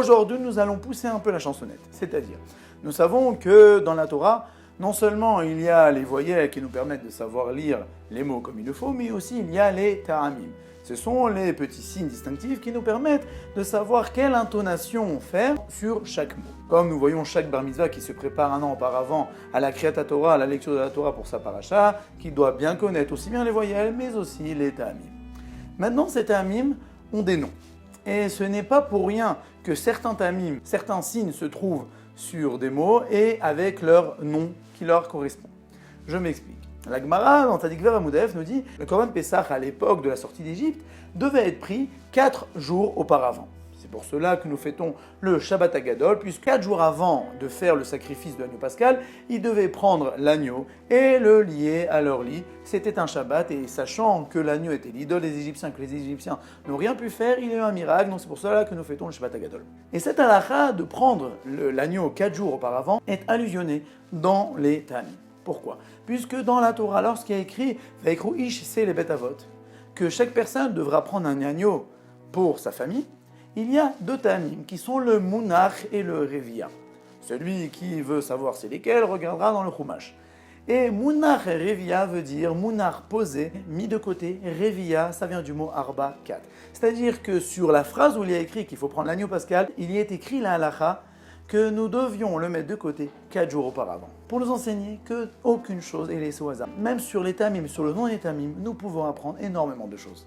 Aujourd'hui, nous allons pousser un peu la chansonnette, c'est-à-dire, nous savons que dans la Torah, non seulement il y a les voyelles qui nous permettent de savoir lire les mots comme il le faut, mais aussi il y a les ta'amim. Ce sont les petits signes distinctifs qui nous permettent de savoir quelle intonation faire sur chaque mot. Comme nous voyons chaque bar mitzvah qui se prépare un an auparavant à la Kriyat Torah, à la lecture de la Torah pour sa paracha, qui doit bien connaître aussi bien les voyelles, mais aussi les ta'amim. Maintenant, ces ta'amim ont des noms. Et ce n'est pas pour rien que certains ta'amim, certains signes se trouvent sur des mots et avec leur nom qui leur correspond. Je m'explique. La Gemara, dans Tzadik Vav Amud Aleph, nous dit que le Korban Pessah, à l'époque de la sortie d'Égypte, devait être pris 4 jours auparavant. C'est pour cela que nous fêtons le Shabbat Hagadol, puisque 4 jours avant de faire le sacrifice de l'agneau pascal, ils devaient prendre l'agneau et le lier à leur lit. C'était un Shabbat, et sachant que l'agneau était l'idole des Égyptiens, que les Égyptiens n'ont rien pu faire, il y a eu un miracle, donc c'est pour cela que nous fêtons le Shabbat Hagadol. Et cette halakha de prendre l'agneau 4 jours auparavant est allusionnée dans les Ta'amim. Pourquoi ? Puisque dans la Torah, lorsqu'il y a écrit « Vaikru ish se le bet avot », que chaque personne devra prendre un agneau pour sa famille, il y a 2 ta'amim qui sont le Munach et le Revia. Celui qui veut savoir c'est lesquels regardera dans le Chumash. Et Munach et Revia veut dire Munach posé, mis de côté, Revia, ça vient du mot Arba, 4. C'est-à-dire que sur la phrase où il y a écrit qu'il faut prendre l'agneau pascal, il y est écrit la halakha que nous devions le mettre de côté 4 jours auparavant, pour nous enseigner qu'aucune chose est laissée au hasard. Même sur les ta'amim, sur le nom des ta'amim, nous pouvons apprendre énormément de choses.